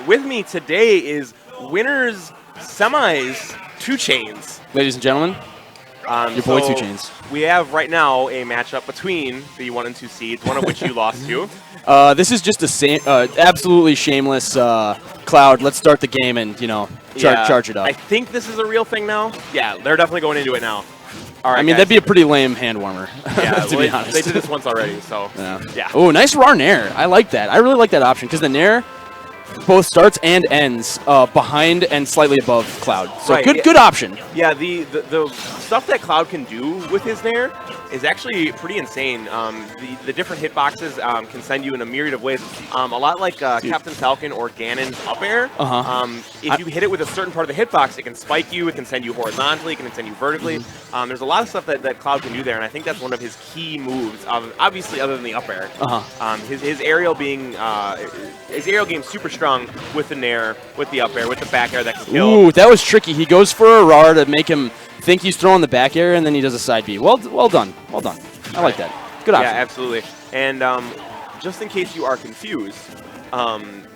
with me today is winners semis 2 Chains. Ladies and gentlemen, your boy 2 Chains. We have right now a matchup between the 1 and 2 seeds, one of which you lost to. This is just a absolutely shameless Cloud. Let's start the game and, you know, charge it up. I think this is a real thing now. Yeah, they're definitely going into it now. All right, I mean, guys. that'd be a pretty lame hand warmer, yeah, to be honest. They did this once already, so yeah. Oh, nice raw Nair. I like that. I really like that option because the Nair both starts and ends behind and slightly above Cloud. So right, good option. Yeah, the stuff that Cloud can do with his Nair is actually pretty insane. The different hitboxes can send you in a myriad of ways. A lot like Captain Falcon or Ganon's up air. If you hit it with a certain part of the hitbox, it can spike you, it can send you horizontally, it can send you vertically. There's a lot of stuff that Cloud can do there, and I think that's one of his key moves, obviously other than the up air. His aerial being, his aerial game's super strong with the Nair, with the up air, with the back air that can kill. Ooh, that was tricky. He goes for a RAR to make him think he's throwing the back air, and then he does a side B. Well done. Well done. I like that. Good option. Yeah, absolutely. And just in case you are confused,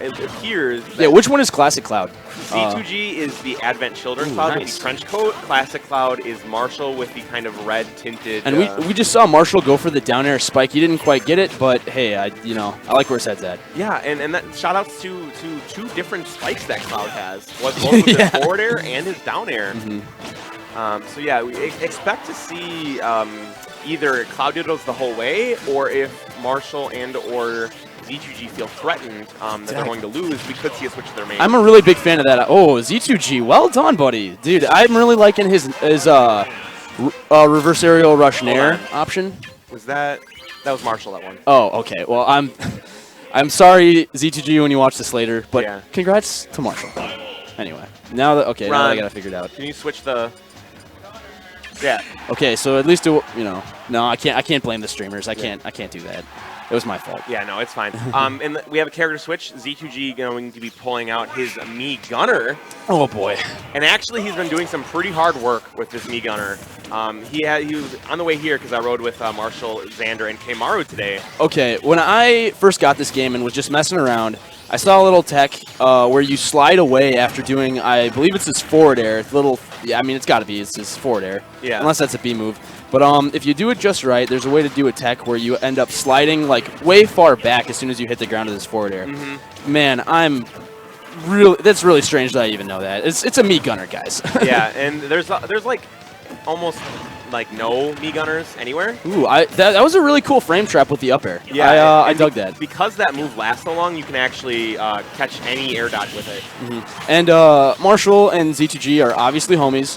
it appears that yeah, which one is Classic Cloud? Z2G is the Advent Children Cloud with the trench coat. Classic Cloud is Marshall with the kind of red tinted. And we just saw Marshall go for the down air spike. He didn't quite get it, but hey, I like where his head's at. Yeah, and that shout outs to 2 different spikes that Cloud has. Both with his forward air and his down air. So yeah, we expect to see either Cloud Diddles the whole way, or if Marshall and or Z2G feel threatened that they're going to lose, we could see a switch to their main. I'm a really big fan of that. Oh, Z2G, well done, buddy. Dude, I'm really liking his reverse aerial rush Nair option. Was that was Marshall, that one. Oh, okay. Well, I'm sorry, Z2G, when you watch this later, but congrats to Marshall. Anyway, now that now I got it figured out. Can you switch the... Yeah. Okay, so at least no, I can't blame the streamers. I can't do that. It was my fault. Yeah, no, it's fine. And we have a character switch. Z2G going to be pulling out his Mii Gunner. Oh boy! And actually, he's been doing some pretty hard work with this Mii Gunner. He was on the way here because I rode with Marshall, Xander, and Kmaru today. Okay, when I first got this game and was just messing around, I saw a little tech where you slide away after doing, I believe it's his forward air. I mean, it's got to be. It's his forward air. Yeah. Unless that's a B move. But if you do it just right, there's a way to do a tech where you end up sliding like way far back as soon as you hit the ground with this forward air. Man, that's really strange that I even know that. It's a Mii Gunner, guys. Yeah, and there's like almost like no Mii Gunners anywhere. Ooh, that was a really cool frame trap with the up air. Yeah, I dug that. Because that move lasts so long, you can actually catch any air dodge with it. And Marshall and Z2G are obviously homies.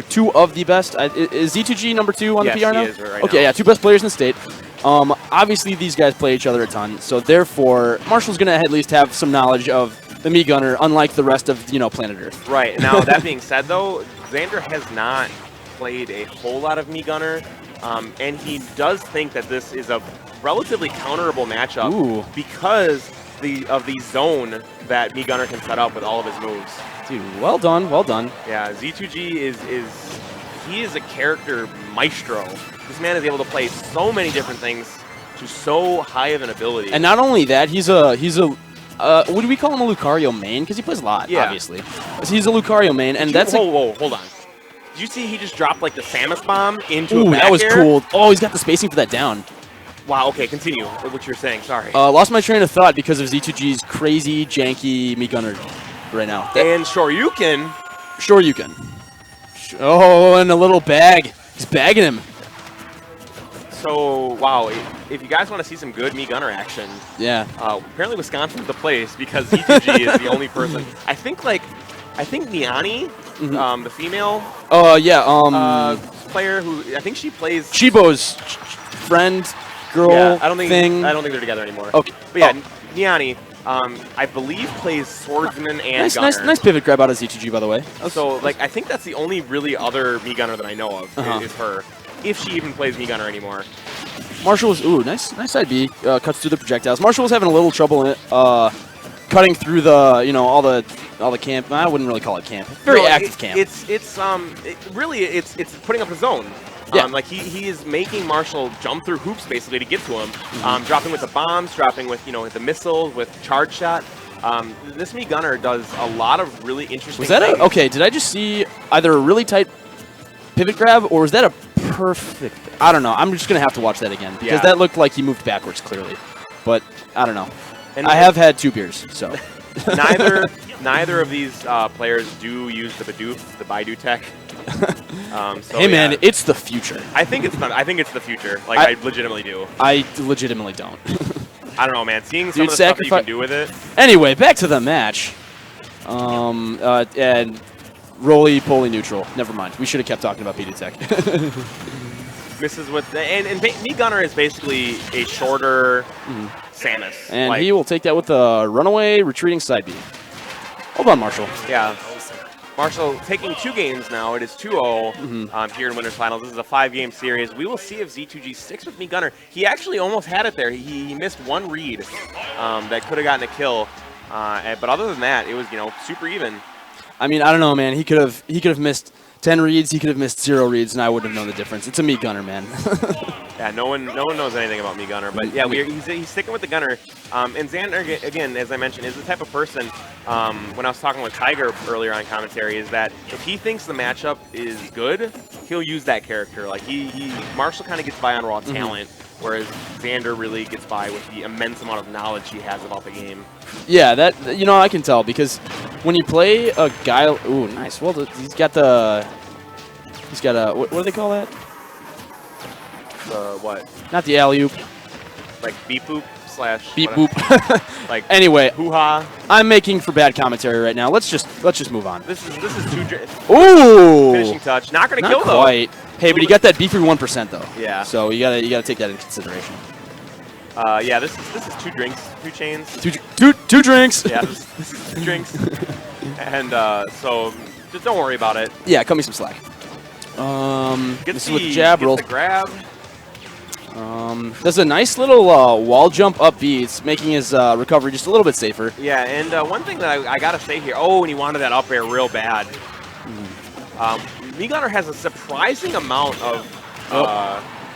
Two of the best. Is Z2G number 2 on the PR now? Yes, he is right okay, now. Yeah, 2 best players in the state. Obviously, these guys play each other a ton, so therefore, Marshall's going to at least have some knowledge of the Mii Gunner, unlike the rest of planet Earth. Right. Now, that being said, though, Xander has not played a whole lot of Mii Gunner, and he does think that this is a relatively counterable matchup because of the zone that Mii Gunner can set up with all of his moves. Dude, well done, well done. Yeah, Z2G is a character maestro. This man is able to play so many different things to so high of an ability. And not only that, he's a would we call him a Lucario main? Because he plays a lot, obviously. So he's a Lucario main, and that's whoa, hold on. Did you see he just dropped like the Samus bomb into a back that was air? Cool. Oh, he's got the spacing for that down. Wow, okay, continue with what you're saying, sorry. Lost my train of thought because of Z2G's crazy, janky Mii Gunner right now. And Shoryuken. Oh, and a little bag. He's bagging him. So, wow, if you guys want to see some good Mii Gunner action, apparently Wisconsin's the place because Z2G is the only person. I think Niani, the female player who, I think she plays... Chibo's friend, girl, I don't think they're together anymore. Okay. But yeah, Niani, I believe plays swordsman and gunner. Nice pivot grab out of Z2G, by the way. So, like, I think that's the only really other Mii Gunner that I know of is her. If she even plays Mii Gunner anymore. Marshall was nice side B, cuts through the projectiles. Marshall was having a little trouble in it, cutting through the all the camp. I wouldn't really call it camp. Very active camp. It's putting up a zone. Yeah. Like he is making Marshall jump through hoops basically to get to him. Dropping with the bombs, dropping with the missiles, with charge shot. This Mii Gunner does a lot of really interesting Was that things. okay, did I just see either a really tight pivot grab, or was that a perfect... I don't know. I'm just going to have to watch that again, because that looked like he moved backwards, clearly. But, I don't know. And I have had 2 beers, so... Neither of these players do use the Baidu tech. So hey man, it's the future. I think it's the future. Like I legitimately do. I legitimately don't. I don't know, man. Seeing some of the stuff that you can do with it. Anyway, back to the match. And roly-poly neutral. Never mind. We should have kept talking about Baidu tech. Misses with and Mii Gunner is basically a shorter Samus. And he will take that with a runaway retreating side B. Hold on, Marshall. Yeah. Marshall taking 2 games now. It is 2-0 here in Winners Finals. This is a 5-game series. We will see if Z2G sticks with Mii Gunner. He actually almost had it there. He missed 1 read that could have gotten a kill. But other than that, it was super even. I mean, I don't know, man. He could have missed 10 reads. He could have missed 0 reads, and I wouldn't have known the difference. It's a Mii Gunner, man. Yeah, no one knows anything about Mii Gunner, but yeah, he's sticking with the Gunner. And Xander, again, as I mentioned, is the type of person. When I was talking with Tiger earlier on commentary, is that if he thinks the matchup is good, he'll use that character. Like Marshall kind of gets by on raw talent, whereas Xander really gets by with the immense amount of knowledge he has about the game. Yeah, that I can tell, because when you play a guy, ooh, nice. Well, he's got a what do they call that? What? Not the alley-oop. Like beep boop / beep boop. Like anyway, hoo-ha. I'm making for bad commentary right now. Let's just move on. This is 2 drinks. Ooh! Finishing touch. Not gonna kill though. Quite. Hey, but he got that beefy 1% though. Yeah. So you gotta take that into consideration. Yeah, this is 2 drinks, 2 chains. Two drinks. Yeah, this is 2 drinks. And so just don't worry about it. Yeah, cut me some slack. This is with jab roll. The grab. Does a nice little wall jump up B. It's making his recovery just a little bit safer. Yeah, and one thing that I gotta say here. Oh, and he wanted that up air real bad. Mii Gunner has a surprising amount of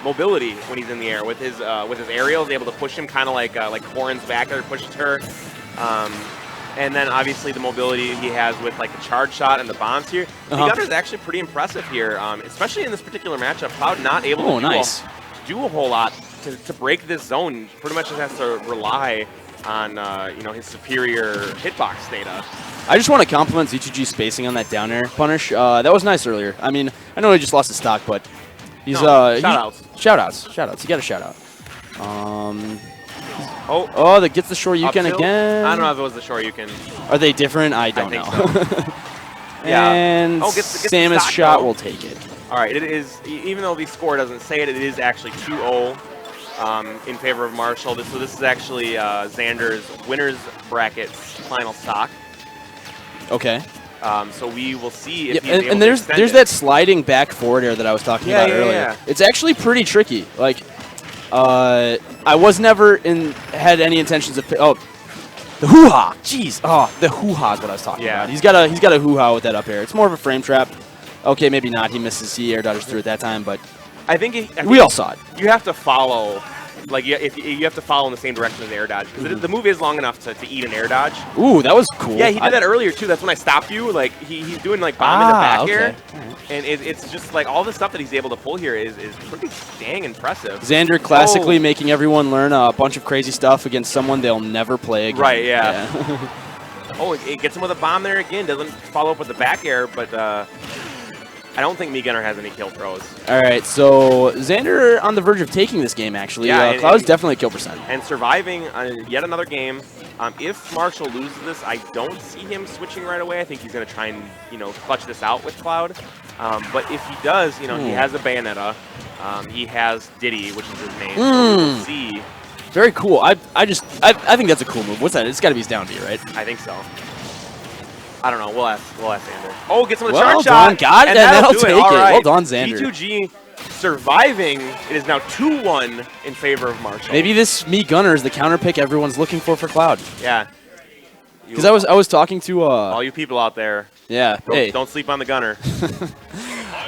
mobility when he's in the air with his aerials, able to push him kind of like Corrin's back there pushes her. And then obviously the mobility he has with like the charge shot and the bombs here. Mii Gunner is actually pretty impressive here, especially in this particular matchup. Cloud not able to do a whole lot to break this zone. Pretty much just has to rely on his superior hitbox data. I just want to compliment Z2G's spacing on that down air punish. That was nice earlier. I mean, I know he just lost his stock, but he's shout-outs. You got a shout-out. That gets the Shoryuken again. I don't know if it was the Shoryuken. Are they different? I don't know. So. Yeah. And gets Samus stock, shot though. will take it. All right, it is, even though the score doesn't say it, it is actually 2-0 in favor of Marshall. So this is actually Xander's winner's brackets final stock. Okay. So we will see if he's able and to there's that sliding back forward air that I was talking about earlier. Yeah. It's actually pretty tricky. Like, I was never had any intentions of the hoo-ha. Jeez. Oh, the hoo-ha is what I was talking about. He's got a hoo-ha with that up air. It's more of a frame trap. Okay, maybe not. He misses. He air dodges through at that time, but I think we all saw it. You have to follow. Like, if you have to follow in the same direction as the air dodge. Because the move is long enough to eat an air dodge. Ooh, that was cool. Yeah, he did that earlier, too. That's when I stopped you. Like, he's doing, like, bomb in the back air. And it's just, like, all the stuff that he's able to pull here is pretty dang impressive. Xander classically making everyone learn a bunch of crazy stuff against someone they'll never play again. Right, yeah. It gets him with a bomb there again. Doesn't follow up with the back air, but I don't think Mii Gunner has any kill throws. All right, so Xander on the verge of taking this game, actually. Yeah, Cloud's definitely a kill percent. And surviving yet another game. If Marshall loses this, I don't see him switching right away. I think he's going to try and, clutch this out with Cloud. But if he does, he has a Bayonetta. He has Diddy, which is his name. So we will see. Very cool. I think that's a cool move. What's that? It's got to be his down B, right? I think so. I don't know. We'll ask Xander. Oh, gets him with a charge shot. Got it. And that'll take it. Right. Well done, Xander. Z2G surviving. It is now 2-1 in favor of Marshall. Maybe this Mii Gunner is the counter pick everyone's looking for Cloud. Yeah. Because I was talking to all you people out there. Yeah. Don't sleep on the Gunner.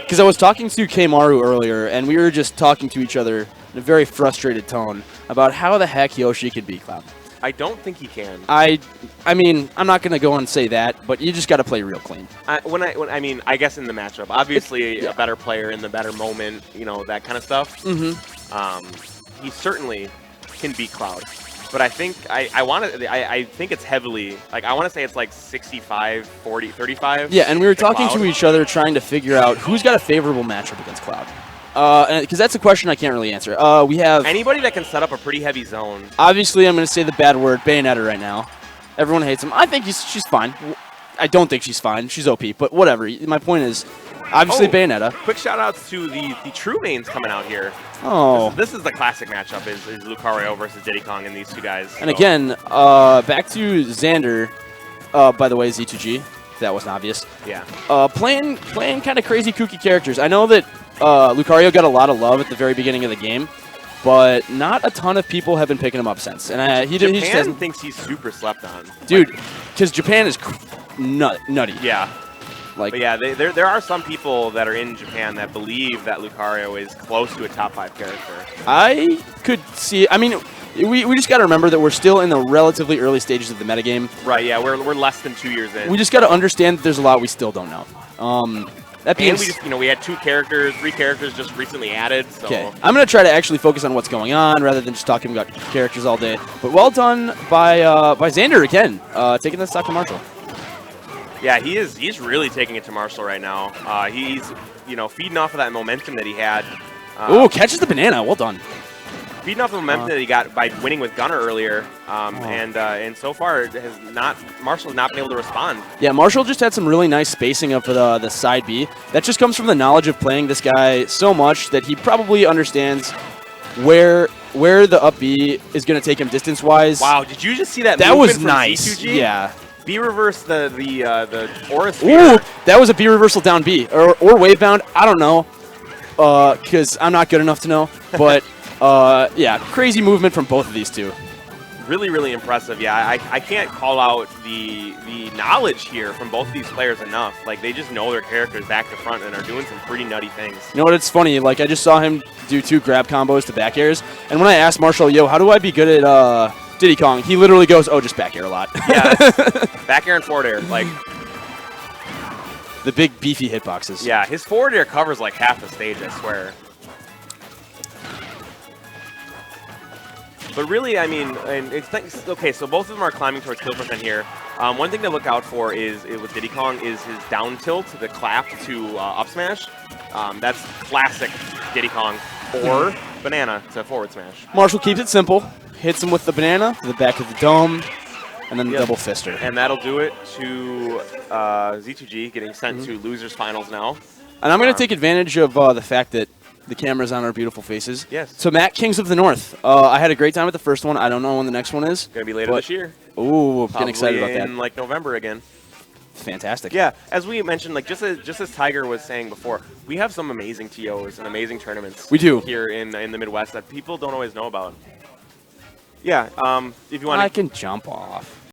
Because I was talking to Kmaru earlier, and we were just talking to each other in a very frustrated tone about how the heck Yoshi could beat Cloud. I don't think he can. I mean, I'm not going to go and say that, but you just got to play real clean. I mean, I guess in the matchup, obviously a better player in the better moment, you know, that kind of stuff. He certainly can beat Cloud. But I think I think it's heavily, like, I want to say it's like 65, 40, 35. Yeah, and we were talking Cloud. to each other trying to figure out who's got a favorable matchup against Cloud. Because that's a question I can't really answer. We have anybody that can set up a pretty heavy zone. Obviously, I'm going to say the bad word, Bayonetta right now. Everyone hates him. I think she's fine. I don't think she's fine. She's OP, but whatever. My point is, obviously Bayonetta. Quick shout-outs to the true mains coming out here. Oh. This is the classic matchup, is Lucario versus Diddy Kong and these two guys. And again, back to Xander, by the way, Z2G, if that wasn't obvious. Yeah. Playing kind of crazy, kooky characters. I know that Lucario got a lot of love at the very beginning of the game, but not a ton of people have been picking him up since. And Japan thinks he's super slept on. Dude, because Japan is nutty. Yeah. Like, but yeah, there are some people that are in Japan that believe that Lucario is close to a top 5 character. I could see. I mean, we just got to remember that we're still in the relatively early stages of the metagame. Right. Yeah, we're less than 2 years in. We just got to understand that there's a lot we still don't know. That being, and we just, we had 3 characters just recently added. So. Okay, I'm gonna try to actually focus on what's going on rather than just talking about characters all day. But well done by Xander again, taking the stock to Marshall. Yeah, he's really taking it to Marshall right now. He's feeding off of that momentum that he had. Oh, catches the banana. Well done. Feeding off the momentum that he got by winning with Gunner earlier, and so far Marshall has not been able to respond. Yeah, Marshall just had some really nice spacing of the side B. That just comes from the knowledge of playing this guy so much that he probably understands where the up B is going to take him distance-wise. Wow, did you just see that? That was nice. Z2G? Yeah. B reverse the Aura Sphere. Ooh, that was a B reversal down B or wave bound. I don't know, because I'm not good enough to know, but. Yeah, crazy movement from both of these two. Really, really impressive. Yeah, I can't call out the knowledge here from both of these players enough. Like, they just know their characters back to front and are doing some pretty nutty things. You know what? It's funny. Like, I just saw him do 2 grab combos to back airs, and when I asked Marshall, yo, how do I be good at Diddy Kong? He literally goes, oh, just back air a lot. Yeah, back air and forward air. Like, the big beefy hitboxes. Yeah, his forward air covers like half the stage, I swear. But really, I mean, and it's okay, so both of them are climbing towards kill percent here. One thing to look out for with Diddy Kong is his down tilt, the clap to up smash. That's classic Diddy Kong. Or banana to forward smash. Marshall keeps it simple. Hits him with the banana to the back of the dome, and then the double fister. And that'll do it to Z2G getting sent to losers finals now. And I'm going to take advantage of the fact that the camera's on our beautiful faces. Yes. So Matt, Kings of the North. I had a great time with the first one. I don't know when the next one is. Going to be later this year. Ooh, I'm getting excited about that. In like November again. Fantastic. Yeah, as we mentioned, like just as Tiger was saying before, we have some amazing TOs and amazing tournaments. We do here in the Midwest that people don't always know about. Yeah. If you want, I can jump off.